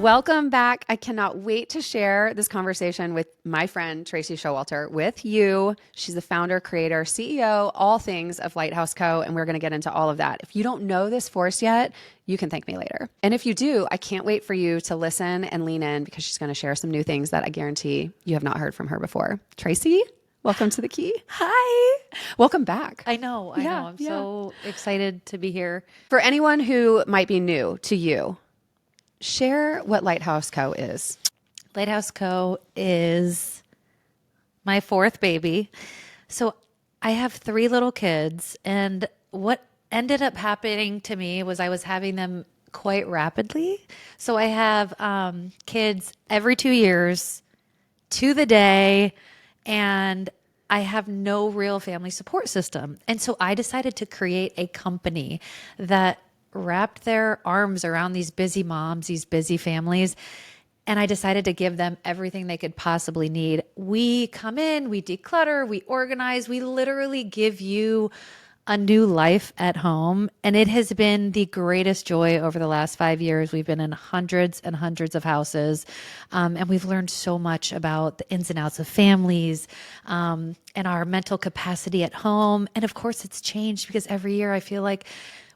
Welcome back. I cannot wait to share this conversation with my friend, Tracey Showalter, with you. She's the founder, creator, CEO, all things of Lighthouse Co. And we're going to get into all of that. If you don't know this force yet, you can thank me later. And if you do, I can't wait for you to listen and lean in because she's going to share some new things that I guarantee you have not heard from her before. Tracey, welcome to The Key. Hi. Welcome back. I know. I'm so excited to be here. For anyone who might be new to you, share what Lighthouse Co. is. Lighthouse Co. is my fourth baby. So I have 3 little kids, and what ended up happening to me was I was having them quite rapidly. So I have kids every 2 years to the day, and I have no real family support system. And so I decided to create a company that wrapped their arms around these busy moms, these busy families. And I decided to give them everything they could possibly need. We come in, we declutter, we organize, we literally give you a new life at home. And it has been the greatest joy over the last 5 years. We've been in hundreds and hundreds of houses. And we've learned so much about the ins and outs of families, and our mental capacity at home. And of course, it's changed because every year I feel like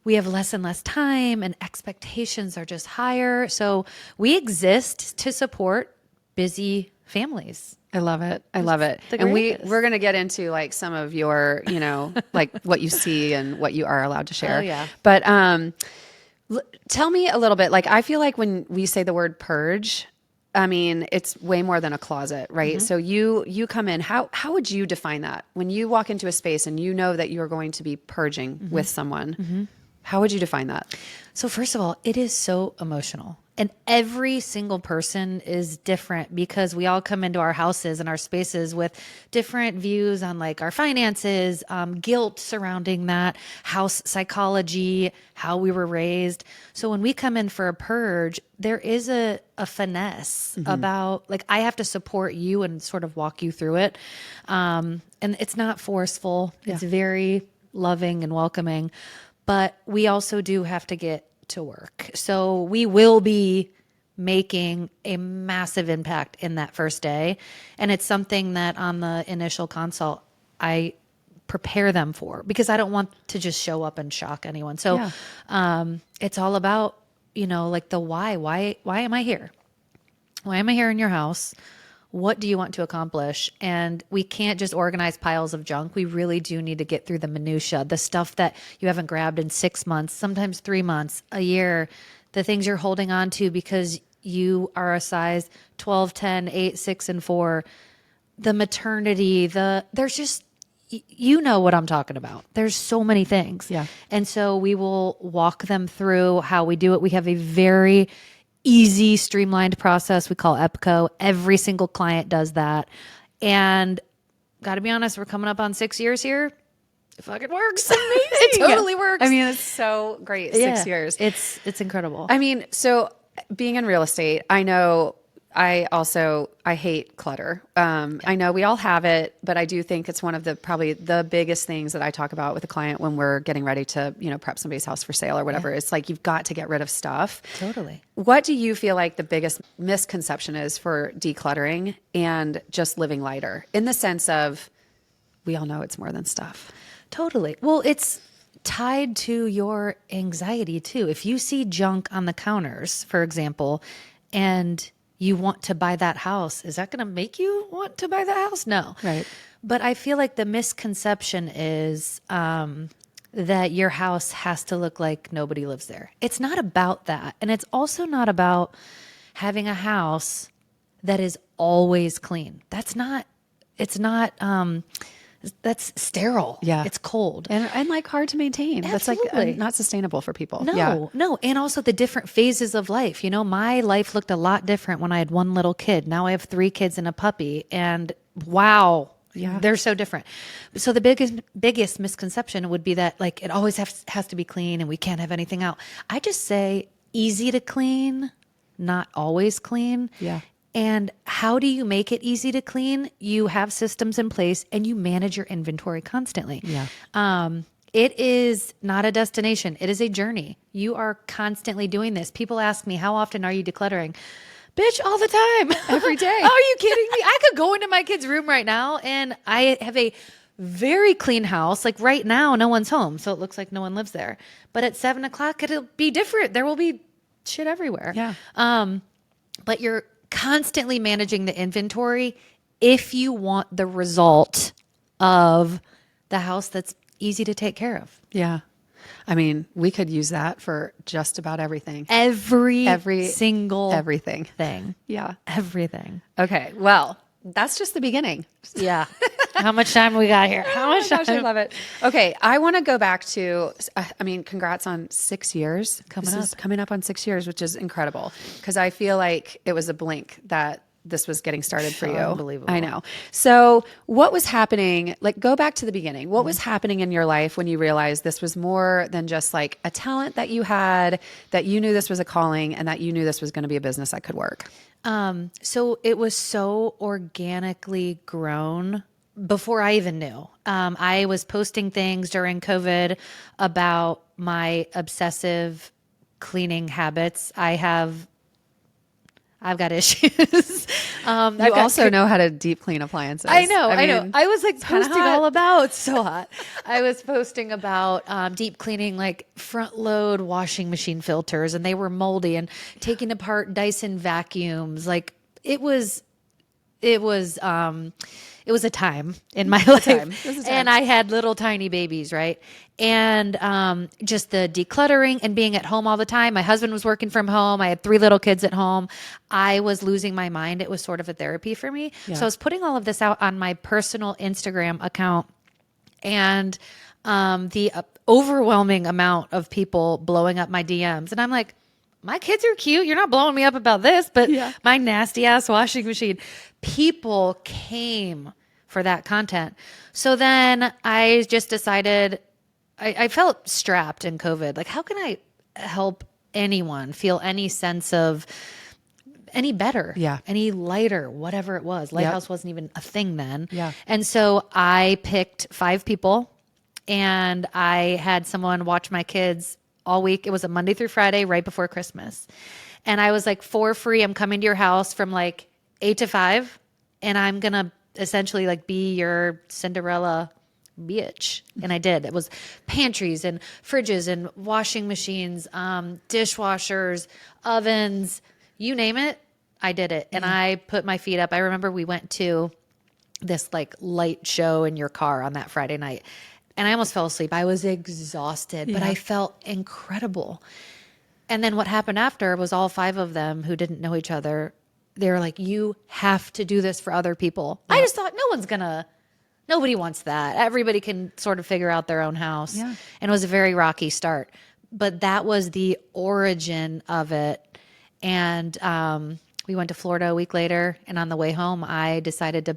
we have less and less time and expectations are just higher. So we exist to support busy families. I love it. I love it. And we're going to get into like some of your, like what you see and what you are allowed to share. Oh, yeah. But tell me a little bit, like I feel like when we say the word purge, I mean, it's way more than a closet, right? So you come in, how would you define that? When you walk into a space and you know that you're going to be purging with someone, how would you define that? So first of all, it is so emotional. And every single person is different because we all come into our houses and our spaces with different views on like our finances, guilt surrounding that, house psychology, how we were raised. So when we come in for a purge, there is a finesse about like, I have to support you and sort of walk you through it. And it's not forceful. It's very loving and welcoming. But we also do have to get to work. So we will be making a massive impact in that first day. And it's something that on the initial consult, I prepare them for because I don't want to just show up and shock anyone. So it's all about, like the why. Why am I here? Why am I here in your house? What do you want to accomplish? And we can't just organize piles of junk. We really do need to get through the minutia, the stuff that you haven't grabbed in 6 months, sometimes 3 months, a year, the things you're holding on to because you are a size 12, 10, 8, 6, and 4, the maternity, there's just, you know what I'm talking about. There's so many things. Yeah. And so we will walk them through how we do it. We have a very easy, streamlined process we call EPCO. Every single client does that. And got to be honest, we're coming up on 6 years here. It fucking works. It totally works. I mean, it's so great. 6 years. It's incredible. I mean, so being in real estate, I know I hate clutter. I know we all have it, but I do think it's one of probably the biggest things that I talk about with a client when we're getting ready to, prep somebody's house for sale or whatever. It's like, you've got to get rid of stuff. Totally. What do you feel like the biggest misconception is for decluttering and just living lighter in the sense of, we all know it's more than stuff. Totally. Well, it's tied to your anxiety too. If you see junk on the counters, for example, and you want to buy that house, is that going to make you want to buy the house? No. Right. But I feel like the misconception is that your house has to look like nobody lives there. It's not about that. And it's also not about having a house that is always clean. That's sterile. Yeah. It's cold. And like hard to maintain. Absolutely. That's like not sustainable for people. No. And also the different phases of life. My life looked a lot different when I had one little kid. Now I have 3 kids and a puppy. And wow, they're so different. So the biggest misconception would be that like it always has to be clean and we can't have anything out. I just say easy to clean, not always clean. Yeah. And how do you make it easy to clean? You have systems in place and you manage your inventory constantly. Yeah. It is not a destination. It is a journey. You are constantly doing this. People ask me, how often are you decluttering? Bitch, all the time. Every day. Are you kidding me? I could go into my kid's room right now and I have a very clean house. Like right now, no one's home. So it looks like no one lives there. But at 7:00, it'll be different. There will be shit everywhere. Yeah. But you're constantly managing the inventory if you want the result of the house that's easy to take care of. Yeah. I mean, we could use that for just about everything. Every single everything. thing. Yeah. Everything. Okay. Well, that's just the beginning. Yeah. How much time we got here? How much Gosh, I time? love it. Okay. I want to go back to, I mean, congrats on 6 years. Coming up on 6 years, which is incredible because I feel like it was a blink that this was getting started for you. Unbelievable. I know. So what was happening? Like go back to the beginning. What was happening in your life when you realized this was more than just like a talent that you had, that you knew this was a calling and that you knew this was going to be a business that could work? So it was so organically grown before I even knew. I was posting things during COVID about my obsessive cleaning habits. I've got issues. You also know how to deep clean appliances. I know. mean, I was like kinda posting hot. all about, it's so hot. I was posting about deep cleaning, like front load washing machine filters, and they were moldy, and taking apart Dyson vacuums. Like it was a time in my life. It was a time. And I had little tiny babies, right? And just the decluttering and being at home all the time. My husband was working from home. I had 3 little kids at home. I was losing my mind. It was sort of a therapy for me. Yeah. So I was putting all of this out on my personal Instagram account, and the overwhelming amount of people blowing up my DMs. And I'm like, my kids are cute. You're not blowing me up about this, but my nasty ass washing machine. People came for that content. So then I just decided, I felt strapped in COVID. Like, how can I help anyone feel any sense of any better, any lighter, whatever it was. Lighthouse wasn't even a thing then. Yeah. And so I picked 5 people, and I had someone watch my kids all week. It was a Monday through Friday right before Christmas. And I was like, for free, I'm coming to your house from like 8 to 5, and I'm going to essentially like be your Cinderella bitch. And I did. It was pantries and fridges and washing machines, dishwashers, ovens, you name it. I did it. And I put my feet up. I remember we went to this like light show in your car on that Friday night, and I almost fell asleep. I was exhausted, but I felt incredible. And then what happened after was all 5 of them who didn't know each other, they were like, you have to do this for other people. I just thought nobody wants that. Everybody can sort of figure out their own house. Yeah. And it was a very rocky start. But that was the origin of it. And we went to Florida a week later, and on the way home, I decided to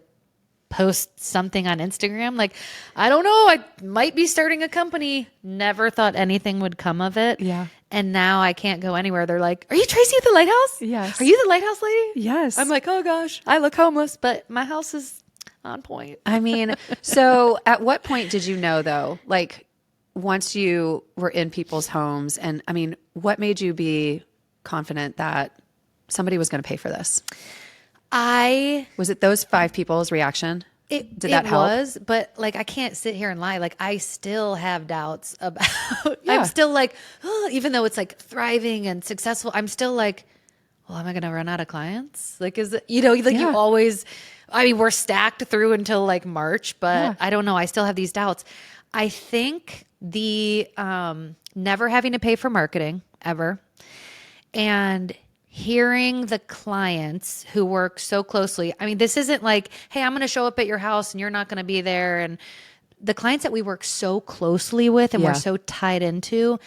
post something on Instagram. Like, I don't know, I might be starting a company. Never thought anything would come of it. Yeah. And now I can't go anywhere. They're like, are you Tracey at the Lighthouse? Yes. Are you the Lighthouse lady? Yes. I'm like, oh gosh, I look homeless, but my house is on point. I mean, so at what point did you know though, like once you were in people's homes, and I mean, what made you be confident that somebody was going to pay for this? Was it those 5 people's reaction? Did that help? It was, but like, I can't sit here and lie. Like, I still have doubts about, I'm still like, oh, even though it's like thriving and successful, I'm still like, well, am I going to run out of clients? Like, is it, you always, I mean, we're stacked through until like March, but I don't know. I still have these doubts. I think the never having to pay for marketing ever, and hearing the clients who work so closely. I mean, this isn't like, hey, I'm going to show up at your house and you're not going to be there. And the clients that we work so closely with and we're so tied into,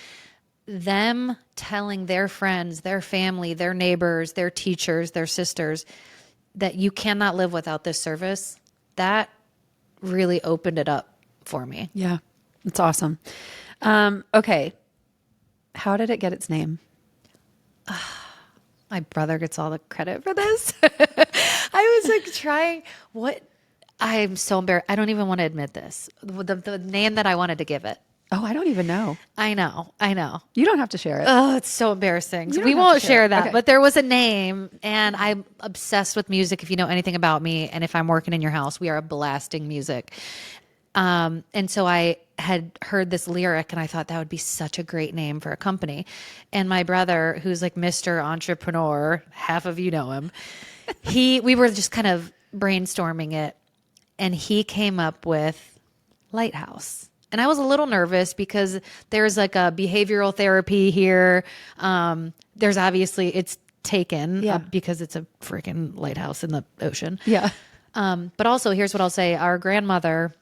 them telling their friends, their family, their neighbors, their teachers, their sisters that you cannot live without this service, that really opened it up for me. Yeah. It's awesome. Okay. How did it get its name? My brother gets all the credit for this. I was like trying I'm so embarrassed. I don't even want to admit this. The name that I wanted to give it. Oh, I don't even know. I know. You don't have to share it. Oh, it's so embarrassing. You So don't we have to won't share share it. that. Okay. But there was a name, and I'm obsessed with music. If you know anything about me, and if I'm working in your house, we are blasting music. And so I had heard this lyric, and I thought that would be such a great name for a company. And my brother, who's like Mr. Entrepreneur, half of you know him, we were just kind of brainstorming it, and he came up with Lighthouse. And I was a little nervous because there's like a behavioral therapy here. There's obviously it's taken because it's a freaking lighthouse in the ocean. Yeah. But also, here's what I'll say: our grandmother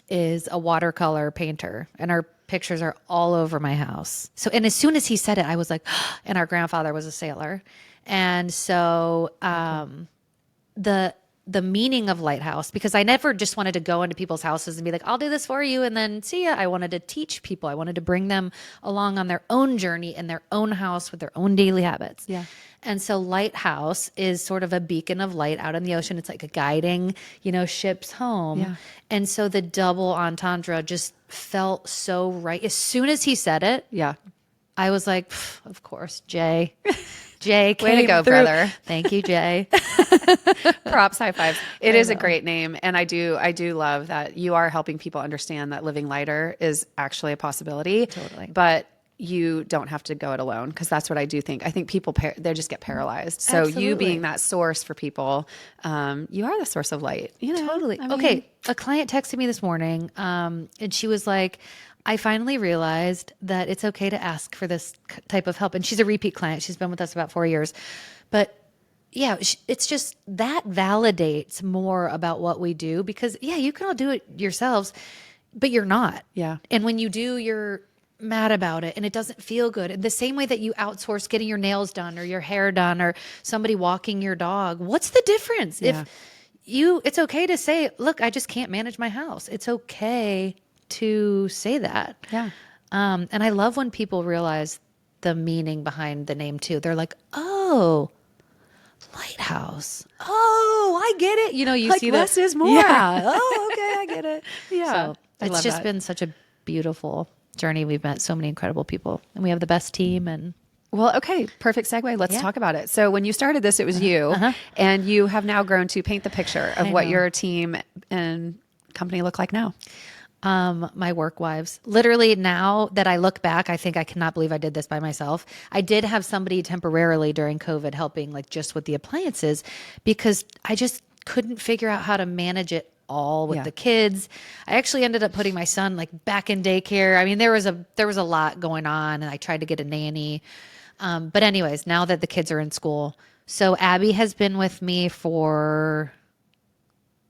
is a watercolor painter, and her pictures are all over my house. So, and as soon as he said it, I was like, and our grandfather was a sailor, and so the meaning of lighthouse, because I never just wanted to go into people's houses and be like, I'll do this for you and then see ya. I wanted to teach people. I wanted to bring them along on their own journey in their own house with their own daily habits. Yeah. And so lighthouse is sort of a beacon of light out in the ocean. It's like a guiding, ships home. Yeah. And so the double entendre just felt so right. As soon as he said it, Yeah. I was like, of course, Jay. Jay came Way to go, through. brother. Thank you, Jay. Props, high fives. It is a great name. And I do love that you are helping people understand that living lighter is actually a possibility. Totally. But you don't have to go it alone, because that's what I do think. I think people, they just get paralyzed. So you Absolutely. being that source for people, you are the source of light. Totally. I mean, Okay. A client texted me this morning, and she was like, I finally realized that it's okay to ask for this type of help. And she's a repeat client. She's been with us about 4 years. But yeah, it's just that validates more about what we do, because you can all do it yourselves, but you're not. Yeah. And when you do, you're mad about it and it doesn't feel good. And the same way that you outsource getting your nails done or your hair done or somebody walking your dog, what's the difference? Yeah. It's okay to say, look, I just can't manage my house. It's okay to say that. Yeah. And I love when people realize the meaning behind the name too. They're like, oh, lighthouse. Oh, I get it. You Like see less that. is more. Yeah. Oh, okay. I get it. Yeah. So I it's love just that. been such a beautiful journey. We've met so many incredible people, and we have the best team. And Well, okay, perfect segue. Let's talk about it. So when you started this, it was you, and you have now grown to paint the picture of what your team and company look like now. my work wives, literally, now that I look back, I think I cannot believe I did this by myself. I did have somebody temporarily during COVID helping, like just with the appliances, because I just couldn't figure out how to manage it all with the kids. I actually ended up putting my son like back in daycare. I mean, there was a lot going on, and I tried to get a nanny. But anyways, now that the kids are in school, so Abby has been with me for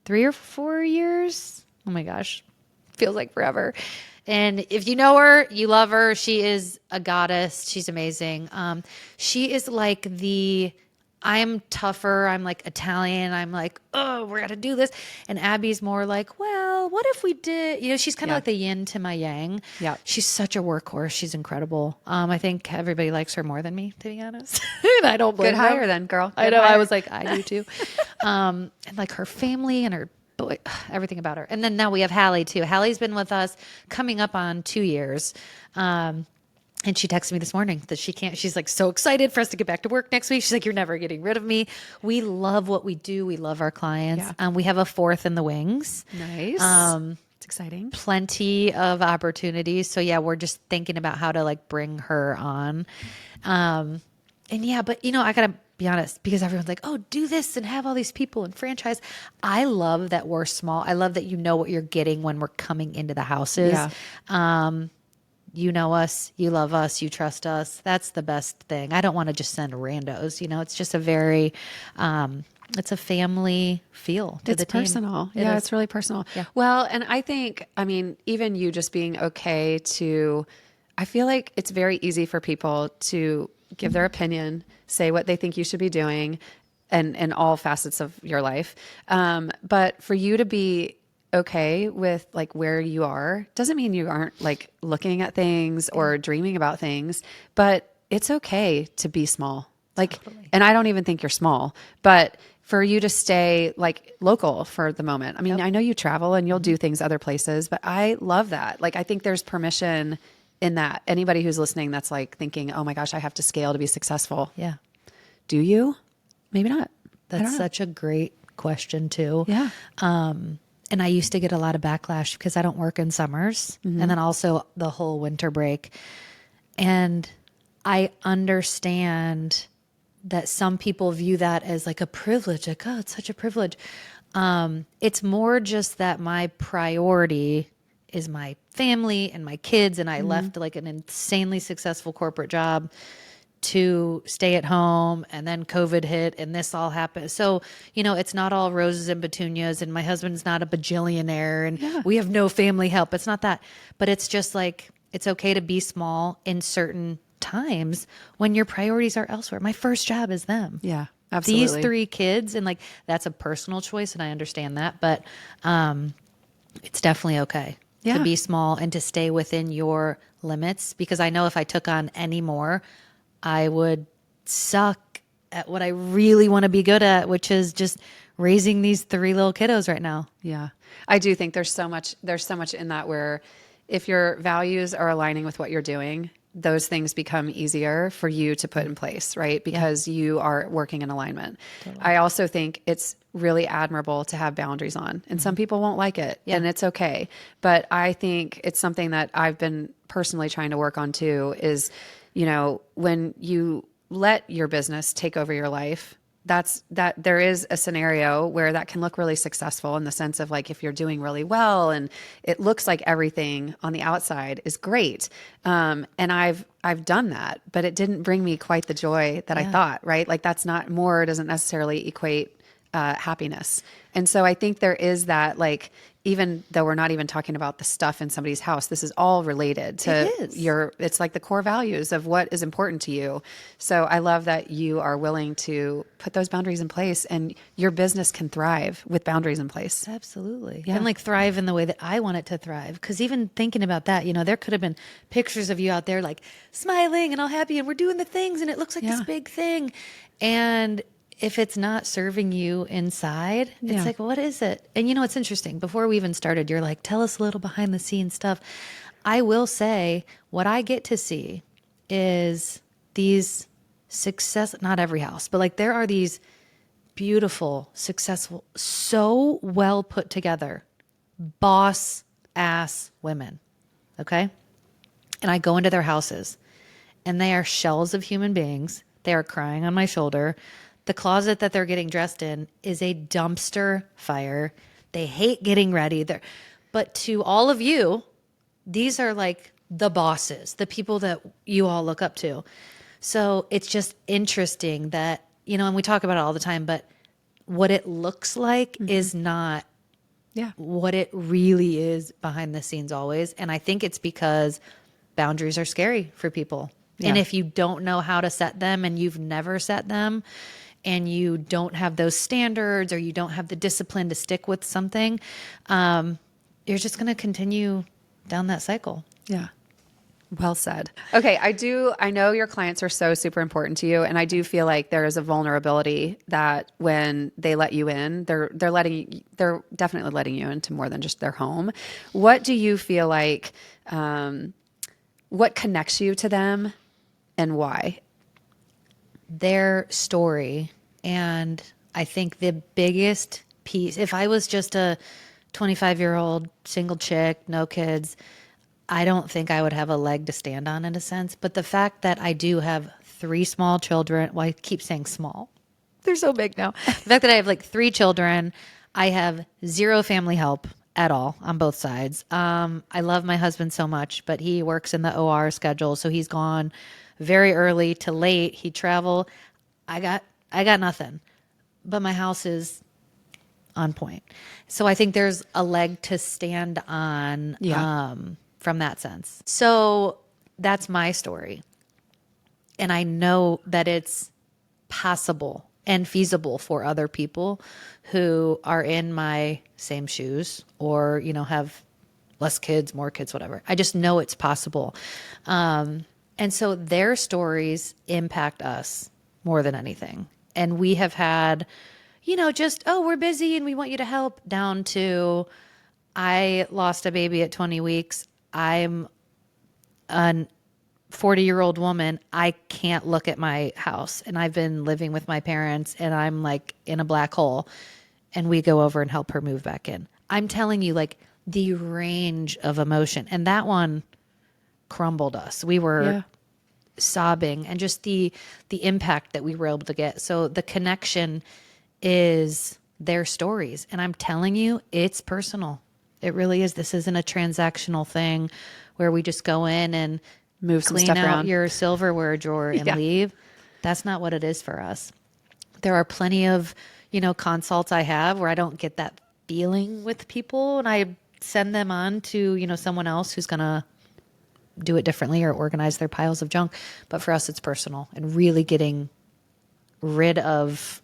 3 or 4 years. Oh my gosh. Feels like forever. And if you know her, you love her. She is a goddess. She's amazing. She is like I'm tougher. I'm like Italian. I'm like, oh, we're going to do this. And Abby's more like, well, what if we did? She's kind of like the yin to my yang. Yeah. She's such a workhorse. She's incredible. I think everybody likes her more than me, to be honest. And I don't blame Good them. hire then, girl. I Good know. I hire. was like, I do too. And like her family and her boy, everything about her. And then now we have Hallie too. Hallie's been with us coming up on 2 years. And she texted me this morning that she's like so excited for us to get back to work next week. She's like, you're never getting rid of me. We love what we do. We love our clients. We have a fourth in the wings. Nice. It's exciting. Plenty of opportunities. So yeah, we're just thinking about how to like bring her on. And yeah, but I gotta be honest, because everyone's like, oh, do this and have all these people and franchise. I love that we're small. I love that you know what you're getting when we're coming into the houses. Yeah. You know us, you love us, you trust us. That's the best thing. I don't want to just send randos. It's just a very, it's a family feel to the team. It's personal. Yeah, it's really personal. Yeah. Well, and I think, even you just being okay I feel like it's very easy for people to give their opinion, say what they think you should be doing, and in all facets of your life. But for you to be okay with like where you are doesn't mean you aren't like looking at things or dreaming about things, but it's okay to be small. Like, and I don't even think you're small, but for you to stay like local for the moment. I mean, I know you travel and you'll do things other places, but I love that. Like, I think there's permission in that. Anybody who's listening that's like thinking, oh my gosh, I have to scale to be successful. Yeah. Do you? Maybe not. That's such a great question too. Yeah. And I used to get a lot of backlash because I don't work in summers and then also the whole winter break. And I understand that some people view that as like a privilege, like, oh, it's such a privilege. It's more just that my priority is my family and my kids. And I left like an insanely successful corporate job to stay at home, and then COVID hit and this all happened. So, you know, it's not all roses and petunias, and my husband's not a bajillionaire and we have no family help. It's not that, but it's just like, it's okay to be small in certain times when your priorities are elsewhere. My first job is them. Yeah, absolutely. These 3 kids, and like, that's a personal choice and I understand that, but it's definitely okay to be small and to stay within your limits, because I know if I took on any more, I would suck at what I really want to be good at, which is just raising these 3 little kiddos right now. Yeah. I do think there's so much in that where if your values are aligning with what you're doing, those things become easier for you to put in place, right? Because you are working in alignment. Totally. I also think it's really admirable to have boundaries on, and some people won't like it, and it's okay. But I think it's something that I've been personally trying to work on too, is, you know, when you let your business take over your life, that there is a scenario where that can look really successful in the sense of like, if you're doing really well and it looks like everything on the outside is great. And I've done that, but it didn't bring me quite the joy that I thought, right? Like, that's not, more doesn't necessarily equate happiness. And so I think there is that, like, even though we're not even talking about the stuff in somebody's house, this is all related to it's like the core values of what is important to you. So I love that you are willing to put those boundaries in place, and your business can thrive with boundaries in place. Absolutely. Yeah. And like thrive in the way that I want it to thrive. Cause even thinking about that, you know, there could have been pictures of you out there like smiling and all happy and we're doing the things and it looks like this big thing. And if it's not serving you inside, it's like, what is it? And you know, it's interesting. Before we even started, you're like, tell us a little behind the scenes stuff. I will say what I get to see is these success, not every house, but like there are these beautiful, successful, so well put together, boss ass women. Okay. And I go into their houses and they are shells of human beings. They are crying on my shoulder. The closet that they're getting dressed in is a dumpster fire. They hate getting ready. But to all of you, these are like the bosses, the people that you all look up to. So it's just interesting that, you know, and we talk about it all the time, but what it looks like is not what it really is behind the scenes always. And I think it's because boundaries are scary for people. Yeah. And if you don't know how to set them and you've never set them, and you don't have those standards or you don't have the discipline to stick with something, you're just going to continue down that cycle. Yeah. Well said. Okay. I know your clients are so super important to you. And I do feel like there is a vulnerability that when they let you in, they're definitely letting you into more than just their home. What do you feel like, what connects you to them and why? Their story. And I think the biggest piece, if I was just a 25-year-old single chick, no kids, I don't think I would have a leg to stand on in a sense. But the fact that I do have 3 small children, well, I keep saying small. They're so big now. The fact that I have like 3 children, I have 0 family help at all on both sides. I love my husband so much, but he works in the OR schedule. So he's gone very early to late. He travel. I got nothing, but my house is on point. So I think there's a leg to stand on, from that sense. So that's my story. And I know that it's possible and feasible for other people who are in my same shoes or, you know, have less kids, more kids, whatever. I just know it's possible. And so their stories impact us more than anything. And we have had, just, oh, we're busy and we want you to help, down to I lost a baby at 20 weeks. I'm a 40-year-old woman. I can't look at my house, and I've been living with my parents, and I'm like in a black hole, and we go over and help her move back in. I'm telling you, like, the range of emotion, and that one crumbled us. We were sobbing, and just the impact that we were able to get. So the connection is their stories, and I'm telling you, it's personal. It really is. This isn't a transactional thing where we just go in and move some clean stuff out around your silverware drawer and leave. That's not what it is for us. There are plenty of, consults I have where I don't get that feeling with people, and I send them on to, someone else who's going to do it differently or organize their piles of junk. But for us, it's personal and really getting rid of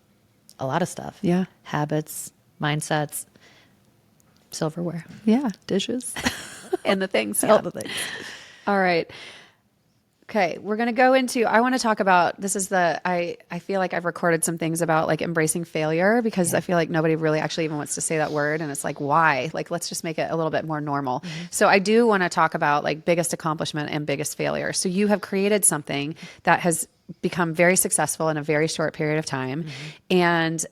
a lot of stuff. Yeah. Habits, mindsets, silverware. Yeah. Dishes and the things. All the things. All right. Okay. We're going to go into, I want to talk about, this is I feel like I've recorded some things about like embracing failure, because I feel like nobody really actually even wants to say that word. And it's like, why? Like, let's just make it a little bit more normal. So I do want to talk about like biggest accomplishment and biggest failure. So you have created something that has become very successful in a very short period of time. And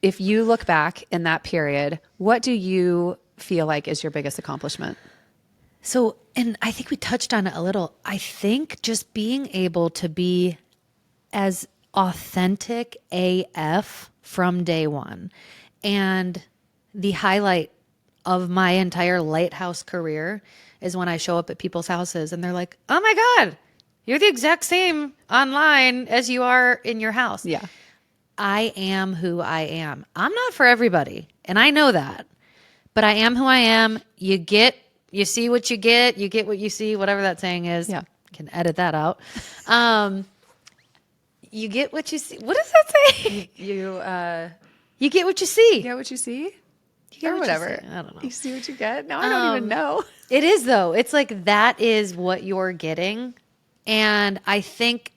if you look back in that period, what do you feel like is your biggest accomplishment? So, and I think we touched on it a little. I think just being able to be as authentic AF from day one. And the highlight of my entire lighthouse career is when I show up at people's houses and they're like, oh my God, you're the exact same online as you are in your house. Yeah. I am who I am. I'm not for everybody, and I know that, but I am who I am. You see what you get what you see, whatever that saying is. Yeah. Can edit that out. You get what you see. What does that say? You get what you see. You get what you see? Get Or what you whatever. see. I don't know. You see what you get? No, I don't even know. It is, though. It's like that is what you're getting. And I think,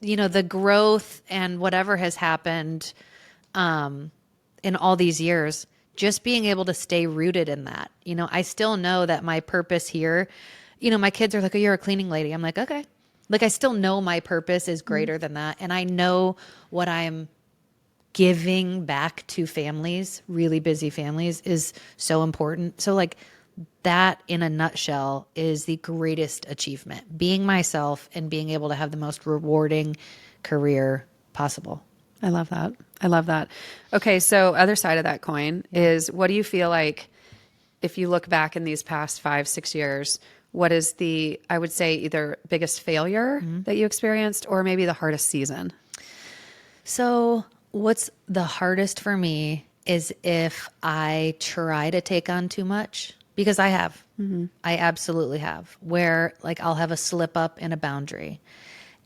the growth and whatever has happened in all these years, just being able to stay rooted in that. I still know that my purpose here, my kids are like, oh, you're a cleaning lady. I'm like, okay. Like, I still know my purpose is greater than that. And I know what I'm giving back to families, really busy families, is so important. So like that in a nutshell is the greatest achievement, being myself and being able to have the most rewarding career possible. I love that. I love that. Okay. So other side of that coin is, what do you feel like if you look back in these past 5-6 years, what is I would say either biggest failure that you experienced or maybe the hardest season? So what's the hardest for me is if I try to take on too much, because I have. I absolutely have, where like I'll have a slip up in a boundary.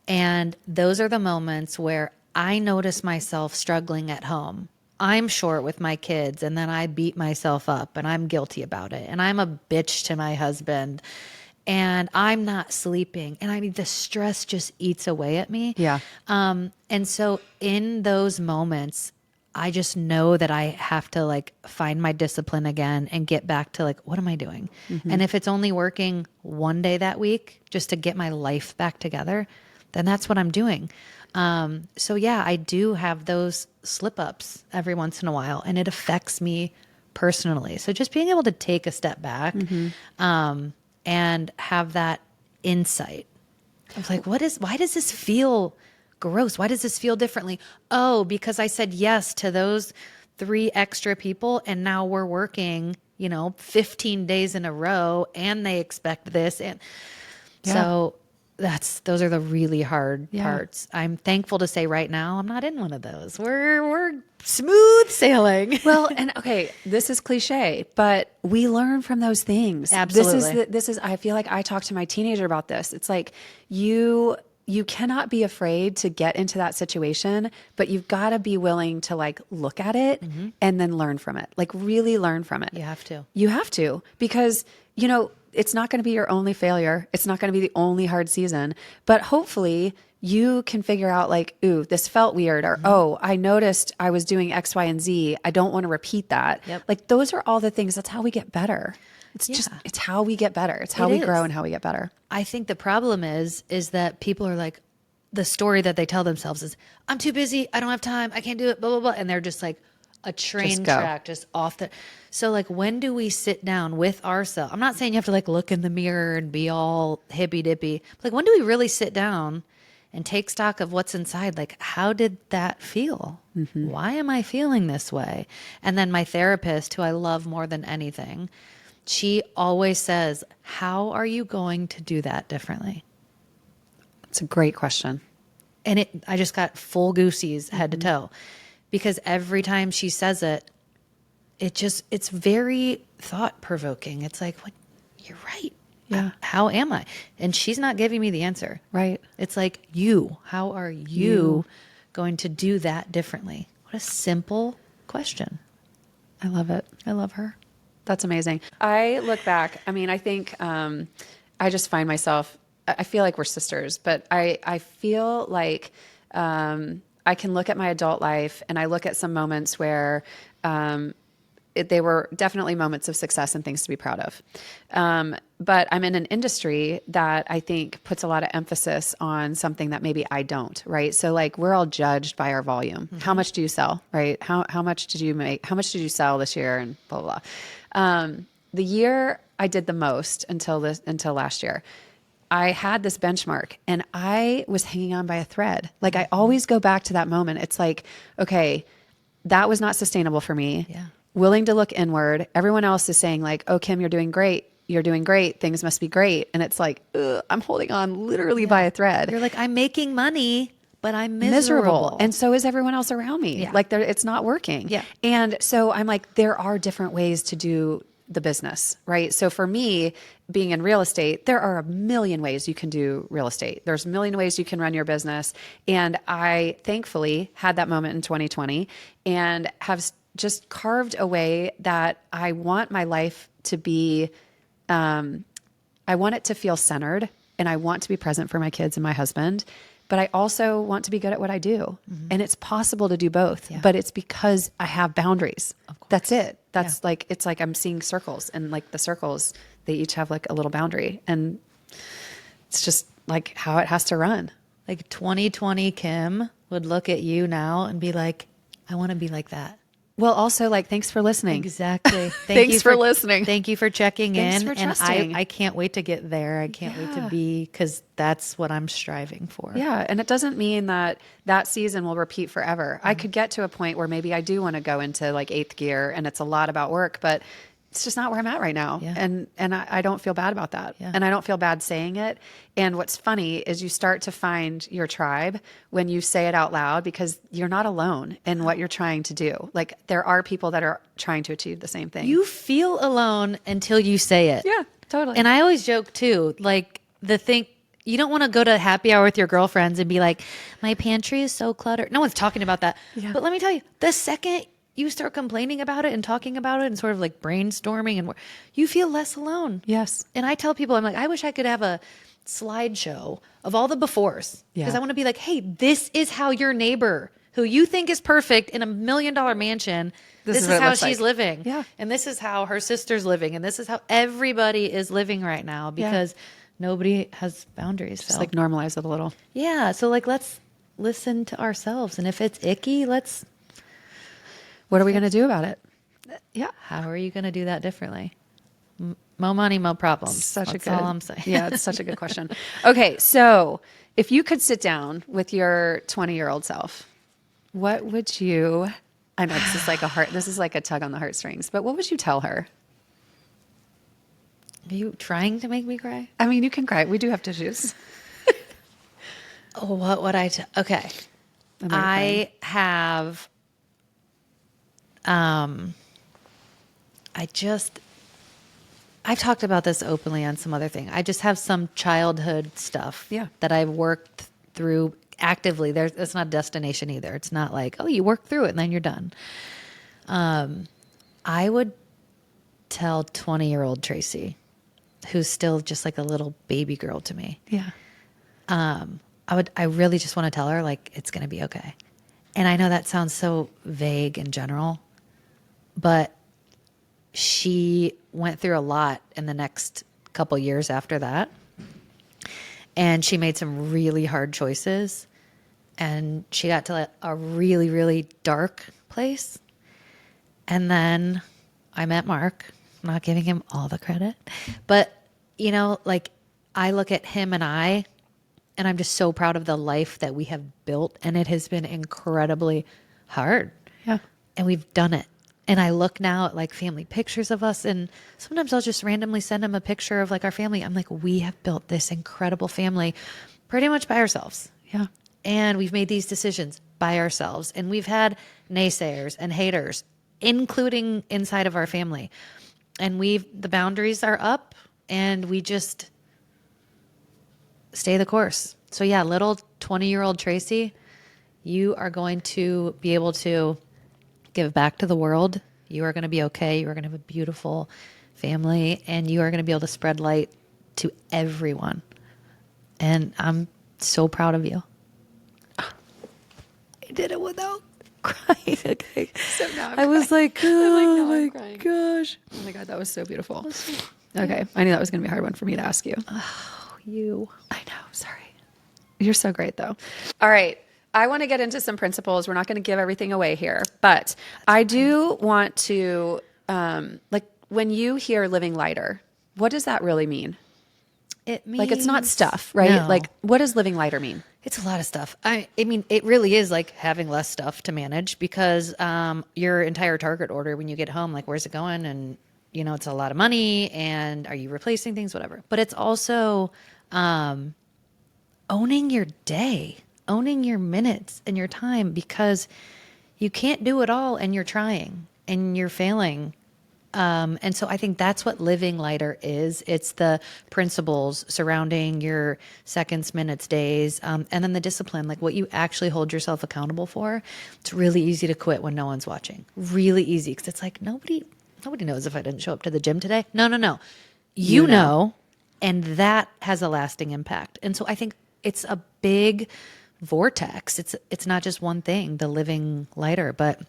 And those are the moments where I notice myself struggling at home. I'm short with my kids, and then I beat myself up, and I'm guilty about it. And I'm a bitch to my husband, and I'm not sleeping. And I mean, the stress just eats away at me. Yeah. And so in those moments, I just know that I have to like find my discipline again and get back to like, what am I doing? And if it's only working one day that week just to get my life back together, then that's what I'm doing. So yeah, I do have those slip ups every once in a while, and it affects me personally. So just being able to take a step back, and have that insight of like, why does this feel gross? Why does this feel differently? Oh, because I said yes to those 3 extra people, and now we're working, 15 days in a row, and they expect this. And so those are the really hard parts. I'm thankful to say right now, I'm not in one of those. We're smooth sailing. Well, and okay, this is cliche, but we learn from those things. Absolutely. This is, I feel like I talked to my teenager about this. It's like you cannot be afraid to get into that situation, but you've got to be willing to like look at it and then learn from it. Like really learn from it. You have to. You have to, because, it's not going to be your only failure. It's not going to be the only hard season, but hopefully you can figure out like, ooh, this felt weird, or oh, I noticed I was doing X, Y, and Z. I don't want to repeat that. Yep. Like those are all the things. That's how we get better. It's just, it's how we get better. It's how we grow and how we get better. I think the problem is that people are like, the story that they tell themselves is, I'm too busy. I don't have time. I can't do it, blah, blah, blah. And they're just like a train track, just off the. So like, when do we sit down with ourselves? I'm not saying you have to like look in the mirror and be all hippy dippy. Like, when do we really sit down and take stock of what's inside? Like, how did that feel? Why am I feeling this way? And then my therapist, who I love more than anything, she always says, how are you going to do that differently? It's a great question. And I just got full goosies head to toe, because every time she says it, it's very thought provoking. It's like, what? You're right. Yeah. How am I? And she's not giving me the answer. Right. It's like, how are you going to do that differently? What a simple question. I love it. I love her. That's amazing. I look back. I mean, I think I just find myself, I feel like we're sisters, but I feel like I can look at my adult life and I look at some moments where they were definitely moments of success and things to be proud of. But I'm in an industry that I think puts a lot of emphasis on something that maybe I don't, right? So like we're all judged by our volume. How much do you sell, right? How much did you make? How much did you sell this year? And blah, blah, blah. The year I did the most until last year, I had this benchmark and I was hanging on by a thread. Like I always go back to that moment. It's like, okay, that was not sustainable for me. Yeah. Willing to look inward. Everyone else is saying like, oh, Kim, you're doing great. You're doing great. Things must be great. And it's like, I'm holding on literally by a thread. You're like, I'm making money, but I'm miserable. And so is everyone else around me. Yeah. Like it's not working. Yeah. And so I'm like, there are different ways to do the business, right? So for me, being in real estate, there are a million ways you can do real estate. There's a million ways you can run your business. And I thankfully had that moment in 2020 and have just carved a way that I want my life to be, I want it to feel centered and I want to be present for my kids and my husband, but I also want to be good at what I do. And it's possible to do both, but it's because I have boundaries. That's it. That's like, it's like I'm seeing circles and like the circles, they each have like a little boundary and it's just like how it has to run. Like 2020 Kim would look at you now and be like, I want to be like that. Well, also like, thanks for listening. Exactly. Thanks for listening. Thank you for checking Thanks in. for And trusting. I can't wait to get there. I can't wait to be, because that's what I'm striving for. Yeah. And it doesn't mean that that season will repeat forever. I could get to a point where maybe I do want to go into like 8th gear and it's a lot about work, but it's just not where I'm at right now. Yeah. And I don't feel bad about that. Yeah. And I don't feel bad saying it. And what's funny is you start to find your tribe when you say it out loud, because you're not alone in what you're trying to do. Like there are people that are trying to achieve the same thing. You feel alone until you say it. Yeah, totally. And I always joke too, like you don't want to go to happy hour with your girlfriends and be like, my pantry is so cluttered. No one's talking about that. Yeah. But let me tell you, the second you start complaining about it and talking about it and sort of like brainstorming, and you feel less alone. Yes. And I tell people, I'm like, I wish I could have a slideshow of all the befores, because I want to be like, hey, this is how your neighbor who you think is perfect in $1 million mansion, this is what it how looks she's like. living. Yeah. And this is how her sister's living. And this is how everybody is living right now, because nobody has boundaries. Just like normalize it a little. Yeah. So like, let's listen to ourselves. And if it's icky, What are we going to do about it? Yeah. how are you going to do that differently? Mo money, mo problems. That's all I'm saying. Yeah, it's such a good question. Okay, so if you could sit down with your 20-year-old self, what would you? I know this is like this is like a tug on the heartstrings, but what would you tell her? Are you trying to make me cry? I mean, you can cry. We do have tissues. Oh, what would I? Okay, I have. I've talked about this openly on some other thing. I just have some childhood stuff that I've worked through actively. It's not a destination either. It's not like, oh, you work through it and then you're done. I would tell 20-year-old Tracey, who's still just like a little baby girl to me. Yeah. I really just want to tell her like, it's going to be okay. And I know that sounds so vague in general, but she went through a lot in the next couple years after that. And she made some really hard choices. And she got to a really, really dark place. And then I met Mark. I'm not giving him all the credit. But, you know, like I look at him and I'm just so proud of the life that we have built. And it has been incredibly hard. Yeah. And we've done it. And I look now at like family pictures of us, and sometimes I'll just randomly send him a picture of like our family. I'm like, we have built this incredible family pretty much by ourselves. Yeah. And we've made these decisions by ourselves. And we've had naysayers and haters, including inside of our family. And the boundaries are up, and we just stay the course. So yeah, little 20-year-old Tracey, you are going to be able to give back to the world. You are going to be okay. You are going to have a beautiful family, and you are going to be able to spread light to everyone. And I'm so proud of you. I did it without crying. Okay. So now I was like, oh my gosh. Oh my God, that was so beautiful. Okay. I knew that was going to be a hard one for me to ask you. Oh, you. I know. Sorry. You're so great though. All right. I want to get into some principles. We're not going to give everything away here, but I do want to, like when you hear living lighter, what does that really mean? It means Like it's not stuff, right? No. Like what does living lighter mean? It's a lot of stuff. I mean, it really is like having less stuff to manage because your entire Target order when you get home, like where's it going? And, you know, it's a lot of money, and are you replacing things, whatever. But it's also owning your day, owning your minutes and your time, because you can't do it all and you're trying and you're failing. And so I think that's what living lighter is. It's the principles surrounding your seconds, minutes, days, and then the discipline, like what you actually hold yourself accountable for. It's really easy to quit when no one's watching. Really easy. Because it's like, nobody knows if I didn't show up to the gym today. No. You know, and that has a lasting impact. And so I think it's a big vortex. It's not just one thing, the living lighter, but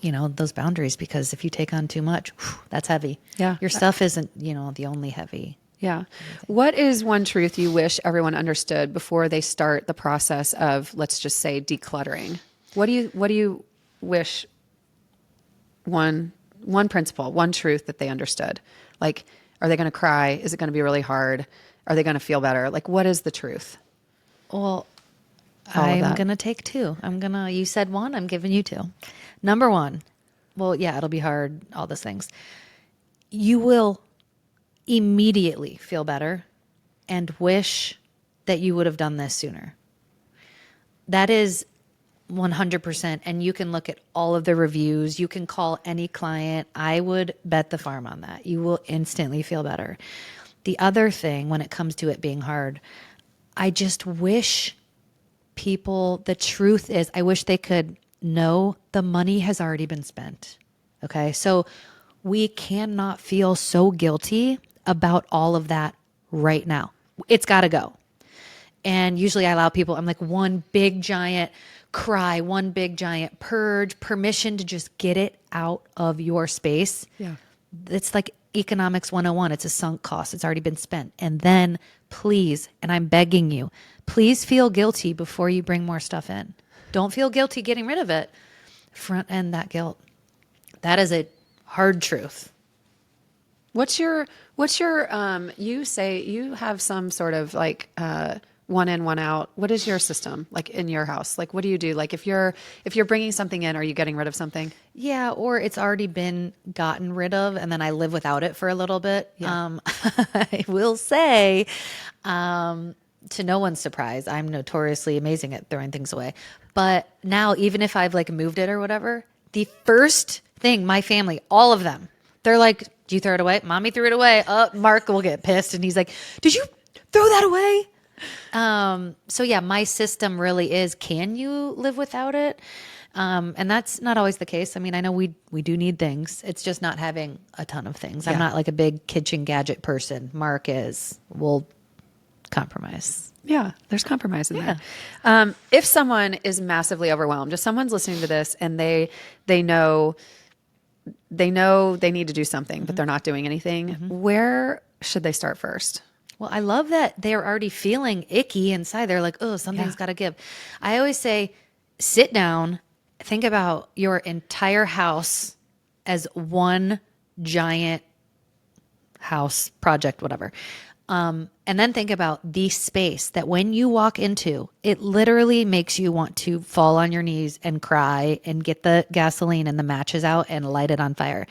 you know, those boundaries, because if you take on too much, that's heavy. Yeah. Your stuff isn't, you know, the only heavy. Yeah. What is one truth you wish everyone understood before they start the process of, let's just say, decluttering? What do you wish one principle, one truth that they understood? Like, are they going to cry? Is it going to be really hard? Are they going to feel better? Like, what is the truth? Well, I'm going to take two. You said one, I'm giving you two. Number one, well, yeah, it'll be hard, all those things. You will immediately feel better and wish that you would have done this sooner. That is 100%. And you can look at all of the reviews. You can call any client. I would bet the farm on that. You will instantly feel better. The other thing, when it comes to it being hard, I just wish the truth is, I wish they could know the money has already been spent. Okay. So we cannot feel so guilty about all of that right now. It's got to go. And usually I allow people, I'm like, one big giant cry, one big giant purge, permission to just get it out of your space. Yeah. It's like economics 101. It's a sunk cost. It's already been spent. And then please, and I'm begging you, please feel guilty before you bring more stuff in. Don't feel guilty getting rid of it. Front end that guilt. That is a hard truth. What's your you say you have some sort of like one in, one out. What is your system like in your house? Like, what do you do? Like if you're bringing something in, are you getting rid of something? Yeah. Or it's already been gotten rid of and then I live without it for a little bit. Yeah. I will say, to no one's surprise, I'm notoriously amazing at throwing things away. But now, even if I've like moved it or whatever, the first thing, my family, all of them, they're like, do you throw it away? Mommy threw it away. Mark will get pissed. And he's like, did you throw that away? So yeah, my system really is, can you live without it? And that's not always the case. I mean, I know we do need things. It's just not having a ton of things. Yeah. I'm not like a big kitchen gadget person. Mark is. We'll compromise. Yeah, there's compromise in there. If someone is massively overwhelmed, if someone's listening to this and they know they need to do something, but they're not doing anything, where should they start first? Well, I love that they're already feeling icky inside. They're like, oh, something's got to give. I always say, sit down, think about your entire house as one giant house project, whatever. And then think about the space that when you walk into, it literally makes you want to fall on your knees and cry and get the gasoline and the matches out and light it on fire.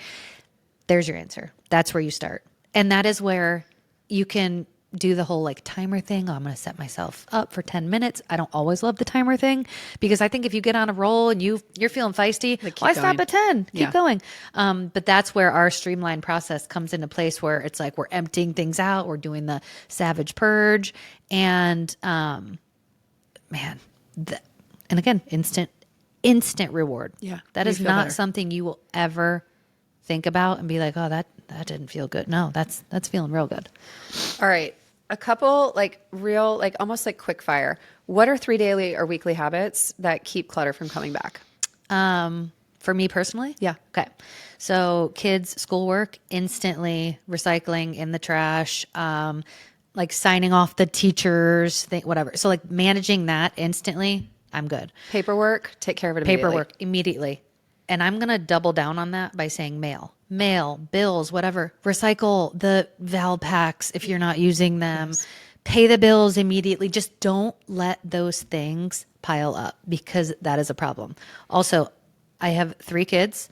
There's your answer. That's where you start. And that is where you can do the whole like timer thing. Oh, I'm going to set myself up for 10 minutes. I don't always love the timer thing because I think if you get on a roll and you're feeling feisty, why stop at 10? Keep going. But that's where our streamlined process comes into place where it's like we're emptying things out. We're doing the savage purge and, and again, instant reward. Yeah. That is not something you will ever think about and be like, oh, that didn't feel good. No, that's feeling real good. All right. A couple like real, like almost like quick fire. What are 3 daily or weekly habits that keep clutter from coming back? For me personally? Yeah. Okay. So kids, schoolwork, instantly recycling in the trash, like signing off the teachers, whatever. So like managing that instantly, I'm good. Paperwork, take care of it immediately. Paperwork immediately. And I'm going to double down on that by saying mail, bills, whatever. Recycle the Val packs if you're not using them. Yes. Pay the bills immediately. Just don't let those things pile up because that is a problem. Also, I have 3 kids.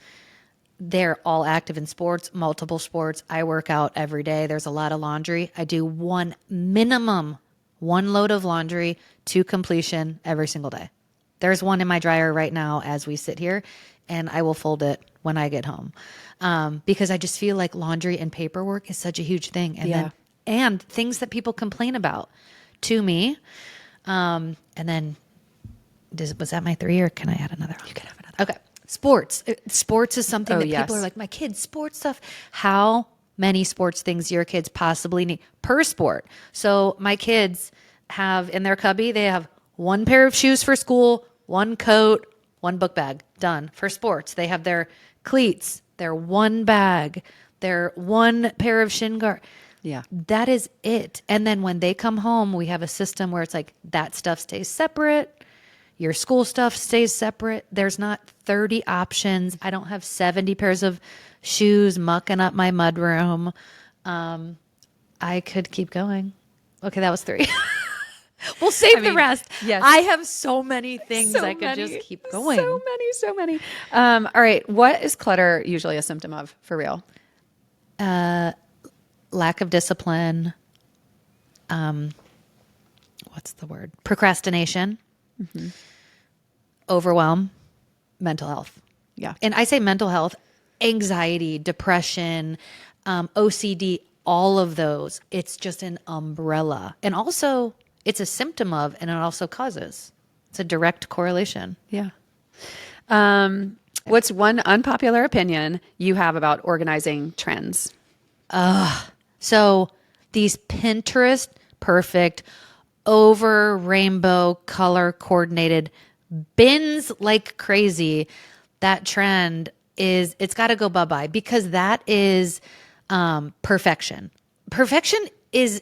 They're all active in sports, multiple sports. I work out every day. There's a lot of laundry. I do one load of laundry to completion every single day. There's one in my dryer right now as we sit here, and I will fold it when I get home. Because I just feel like laundry and paperwork is such a huge thing. And things that people complain about to me. And then was that my 3 or can I add another one? You can have another. Okay. Sports. Sports is something that people are like, my kids, sports stuff. How many sports things your kids possibly need per sport? So my kids have in their cubby, they have 1 pair of shoes for school, 1 coat, 1 book bag. Done. For sports, they have their cleats, their 1 bag, their 1 pair of shin guard. Yeah. That is it. And then when they come home, we have a system where it's like that stuff stays separate. Your school stuff stays separate. There's not 30 options. I don't have 70 pairs of shoes mucking up my mudroom. I could keep going. Okay, that was 3. We'll save the rest. Yes. I have so many things I could just keep going. So many. All right. What is clutter usually a symptom of for real? Lack of discipline. What's the word? Procrastination. Mm-hmm. Overwhelm. Mental health. Yeah. And I say mental health, anxiety, depression, OCD, all of those. It's just an umbrella. And also it's a symptom of, and it also causes. It's a direct correlation. Yeah. What's one unpopular opinion you have about organizing trends? So these Pinterest perfect over rainbow color coordinated bins like crazy. That trend it's got to go bye-bye because that is perfection. Perfection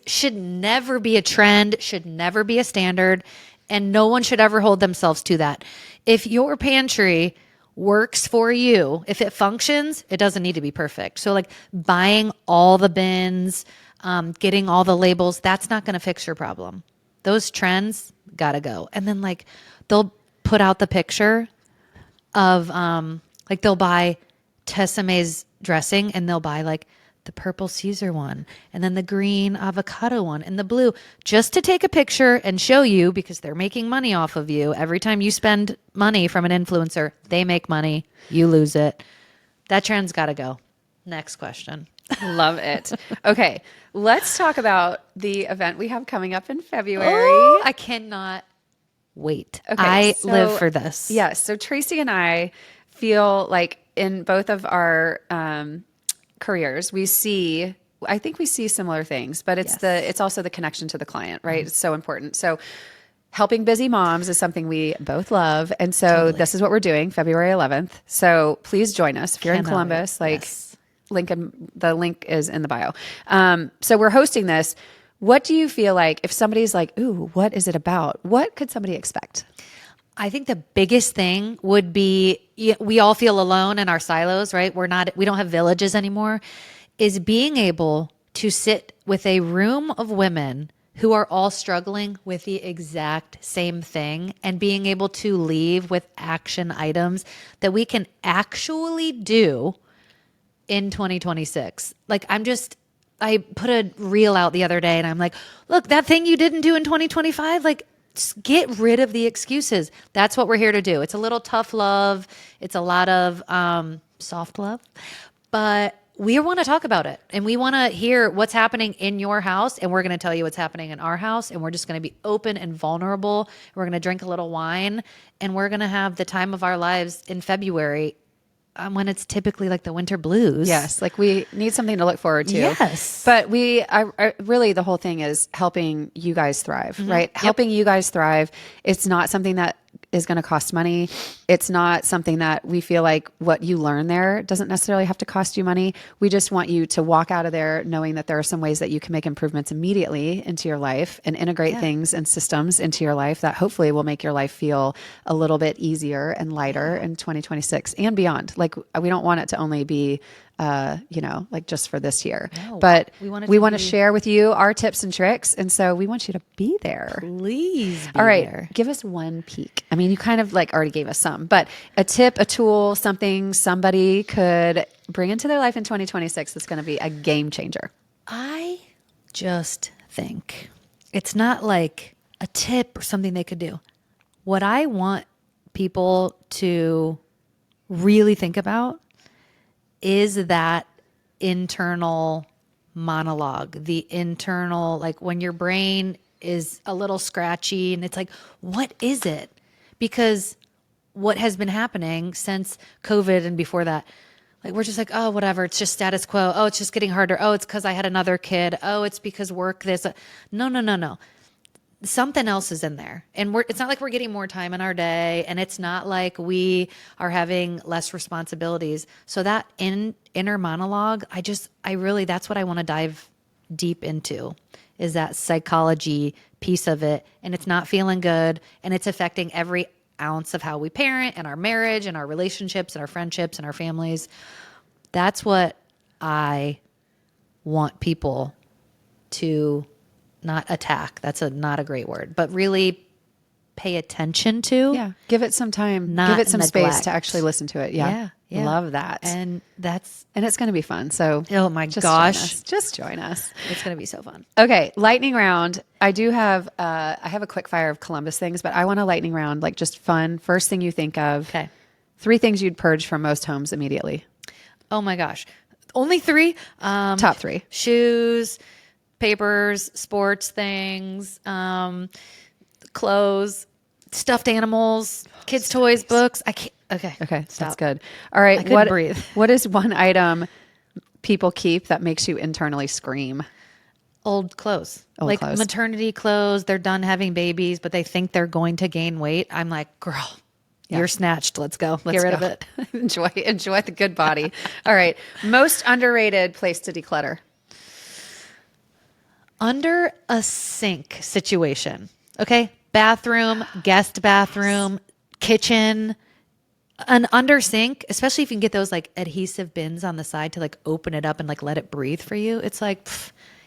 should never be a trend, should never be a standard, and no one should ever hold themselves to that. If your pantry works for you, if it functions, it doesn't need to be perfect. So like buying all the bins, getting all the labels, that's not going to fix your problem. Those trends gotta go. And then like they'll put out the picture of like they'll buy Tessame's dressing and they'll buy like the purple Caesar one and then the green avocado one and the blue just to take a picture and show you because they're making money off of you. Every time you spend money from an influencer, they make money, you lose it. That trend's got to go. Next question. Love it. Okay, let's talk about the event we have coming up in February. Oh, I cannot wait. Okay, I live for this. Yes. So Tracey and I feel like in both of our careers, we see I think we see similar things, but it's also the connection to the client, right? It's so important. So helping busy moms is something we both love. And so this is what we're doing February 11th. So please join us if you're in Columbus, the link is in the bio. So we're hosting this. What do you feel like if somebody's like, ooh, what is it about? What could somebody expect? I think the biggest thing would be, we all feel alone in our silos, right? We don't have villages anymore, is being able to sit with a room of women who are all struggling with the exact same thing and being able to leave with action items that we can actually do in 2026. Like I put a reel out the other day and I'm like, look, that thing you didn't do in 2025, like just get rid of the excuses. That's what we're here to do. It's a little tough love. It's a lot of soft love, but we want to talk about it and we want to hear what's happening in your house, and we're going to tell you what's happening in our house, and we're just going to be open and vulnerable. We're going to drink a little wine, and we're going to have the time of our lives in February when it's typically like the winter blues. Yes, like we need something to look forward to. Yes. But I really, the whole thing is helping you guys thrive, right? Yep. Helping you guys thrive. It's not something that is going to cost money. It's not something that we feel like what you learn there doesn't necessarily have to cost you money. We just want you to walk out of there knowing that there are some ways that you can make improvements immediately into your life and integrate things and systems into your life that hopefully will make your life feel a little bit easier and lighter in 2026 and beyond. Like we don't want it to only be like just for this year, but we want to share with you our tips and tricks. And so we want you to be there. Please be All right. there. Give us one peek. I mean, you kind of like already gave us some, but a tip, a tool, something somebody could bring into their life in 2026 that's going to be a game changer. I just think it's not like a tip or something they could do. What I want people to really think about is that internal monologue, the internal, like when your brain is a little scratchy and it's like, what is it? Because what has been happening since COVID and before that, like we're just like, oh, whatever, it's just status quo. Oh, it's just getting harder. Oh, it's because I had another kid. Oh, it's because work this. No. Something else is in there. And it's not like we're getting more time in our day, and it's not like we are having less responsibilities. So that inner monologue, I really, that's what I want to dive deep into, is that psychology piece of it. And it's not feeling good, and it's affecting every ounce of how we parent and our marriage and our relationships and our friendships and our families. That's what I want people to not attack. That's not a great word, but really pay attention to. Yeah. Give it some time. Give it some space to actually listen to it. Yeah. Love that. And it's going to be fun. So, oh my gosh, just join us. It's going to be so fun. Okay. Lightning round. I have a quick fire of Columbus things, but I want a lightning round, like just fun. First thing you think of. Okay. 3 things you'd purge from most homes immediately. Oh my gosh. Only 3? Top 3. Shoes, papers, sports things, clothes, stuffed animals, kids' toys, books. I can't. Okay. Stop. That's good. All right. I couldn't breathe. What is one item people keep that makes you internally scream? Old clothes. Old clothes. Maternity clothes. They're done having babies, but they think they're going to gain weight. I'm like, girl, you're snatched. Let's go. Get rid of it. Enjoy the good body. All right. Most underrated place to declutter. Under a sink situation. Okay. Bathroom, guest bathroom, kitchen, an under sink, especially if you can get those like adhesive bins on the side to like open it up and like let it breathe for you. It's like,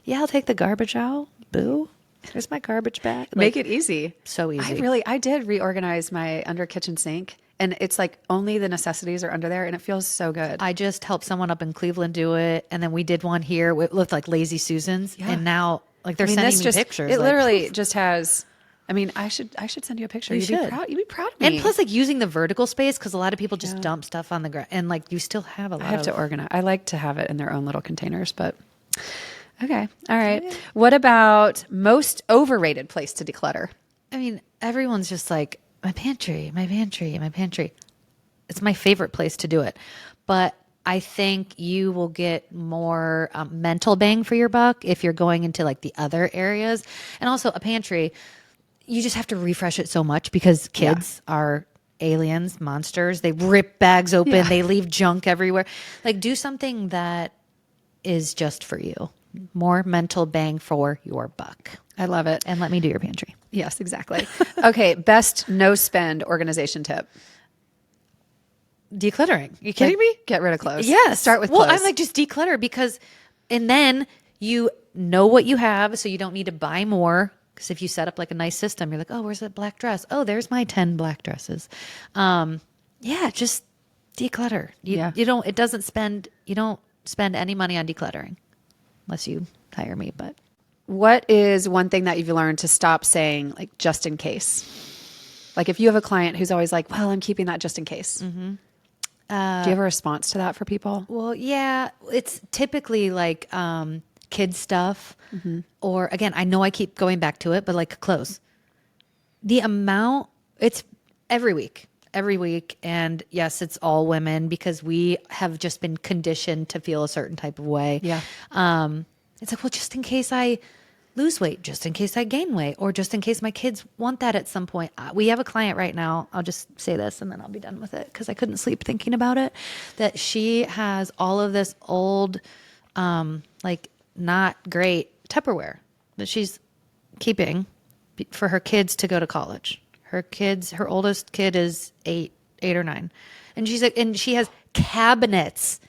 I'll take the garbage out. Boo. There's my garbage bag. Make it easy. So easy. I did reorganize my under kitchen sink, and it's like only the necessities are under there, and it feels so good. I just helped someone up in Cleveland do it, and then we did one here. It looked like Lazy Susan's, and now like they're sending me pictures. It literally just has. I mean, I should send you a picture. You'd be proud of me. And plus, like using the vertical space, because a lot of people just dump stuff on the ground, and like you still have a lot. I have to organize. I like to have it in their own little containers, but okay, all right. What about most overrated place to declutter? I mean, everyone's just like my pantry. It's my favorite place to do it, but I think you will get more mental bang for your buck if you're going into like the other areas. And also a pantry, you just have to refresh it so much because kids are aliens, monsters. They rip bags open. They leave junk everywhere. Like do something that is just for you. More mental bang for your buck. I love it. And let me do your pantry. Yes, exactly. Okay. Best no spend organization tip. Decluttering. You kidding me? Get rid of clothes. Yeah. Start with well, clothes. I'm like, just declutter because, and then you know what you have, so you don't need to buy more. Because if you set up like a nice system, you're like, oh, where's that black dress? Oh, there's my 10 black dresses. Just declutter. You don't, it doesn't spend, you don't spend any money on decluttering unless you hire me. But what is one thing that you've learned to stop saying, like, just in case? Like if you have a client who's always like, well, I'm keeping that just in case. Do you have a response to that for people? Well, yeah, it's typically like kid stuff. Or again, I know I keep going back to it, but like clothes. The amount, it's every week. And yes, it's all women because we have just been conditioned to feel a certain type of way. Yeah. It's like, well, just in case I lose weight, just in case I gain weight, or just in case my kids want that at some point. We have a client right now. I'll just say this and then I'll be done with it because I couldn't sleep thinking about it. That she has all of this old, like not great Tupperware that she's keeping for her kids to go to college. Her oldest kid is eight or nine. And she's like, and she has cabinets.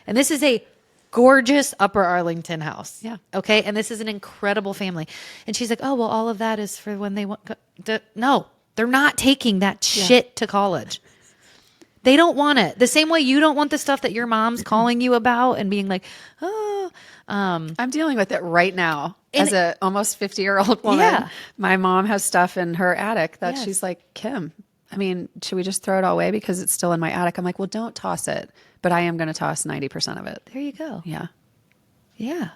And this is a gorgeous Upper Arlington house. Yeah. Okay. And this is an incredible family. And she's like, oh, well, all of that is for when they want. No, they're not taking that shit to college. They don't want it. The same way you don't want the stuff that your mom's calling you about and being like, oh. I'm dealing with it right now as a almost 50-year-old woman. Yeah. My mom has stuff in her attic that she's like, Kim, I mean, should we just throw it all away because it's still in my attic? I'm like, well, don't toss it. But I am going to toss 90% of it. There you go. Yeah. Yeah.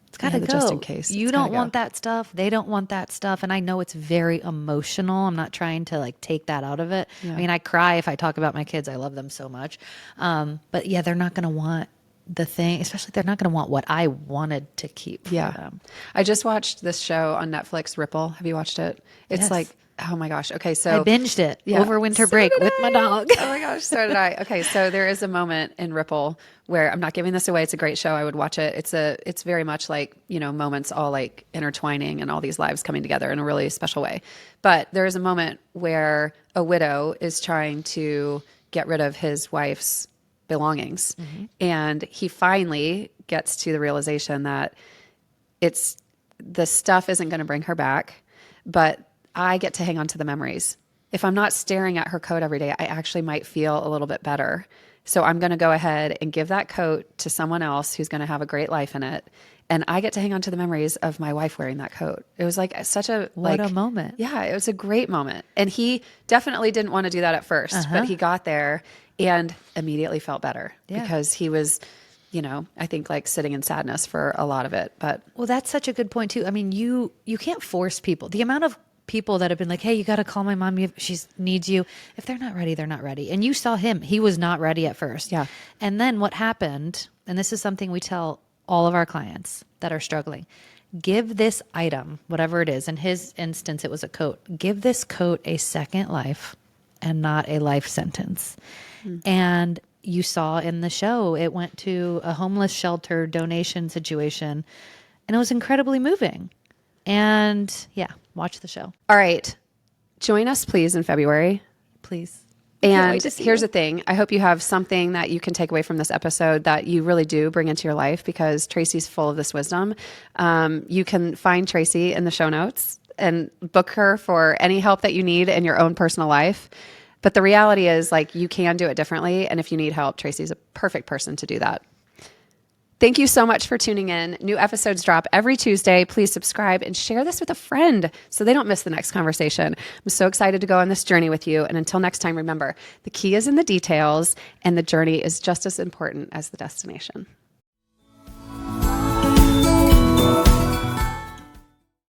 It's got to go. Just in case. You don't want that stuff. They don't want that stuff. And I know it's very emotional. I'm not trying to like take that out of it. Yeah. I mean, I cry if I talk about my kids. I love them so much. But yeah, they're not going to want the thing, especially they're not going to want what I wanted to keep for them. I just watched this show on Netflix, Ripple. Have you watched it? It's like, oh my gosh. Okay. So I binged it over winter break with my dog. Oh my gosh. So did I. Okay. So there is a moment in Ripple where I'm not giving this away. It's a great show. I would watch it. It's very much like, moments all like intertwining and all these lives coming together in a really special way. But there is a moment where a widow is trying to get rid of his wife's belongings. And he finally gets to the realization that the stuff isn't going to bring her back, but I get to hang on to the memories. If I'm not staring at her coat every day, I actually might feel a little bit better. So I'm going to go ahead and give that coat to someone else who's going to have a great life in it. And I get to hang on to the memories of my wife wearing that coat. It was like such a what a moment. Yeah, it was a great moment. And he definitely didn't want to do that at first, but he got there and immediately felt better because he was, I think like sitting in sadness for a lot of it. But well, that's such a good point too. I mean, you can't force people. The amount of people that have been like, hey, you got to call my mom. She needs you. If they're not ready, they're not ready. And you saw him. He was not ready at first. Yeah. And then what happened, and this is something we tell all of our clients that are struggling, give this item, whatever it is. In his instance, it was a coat. Give this coat a second life and not a life sentence. And you saw in the show, it went to a homeless shelter donation situation, and it was incredibly moving. And yeah, watch the show. All right. Join us, please, in February. Please. And here's the thing. I hope you have something that you can take away from this episode that you really do bring into your life because Tracey's full of this wisdom. You can find Tracey in the show notes and book her for any help that you need in your own personal life. But the reality is, like, you can do it differently. And if you need help, Tracey's a perfect person to do that. Thank you so much for tuning in. New episodes drop every Tuesday. Please subscribe and share this with a friend so they don't miss the next conversation. I'm so excited to go on this journey with you. And until next time, remember, the key is in the details and the journey is just as important as the destination.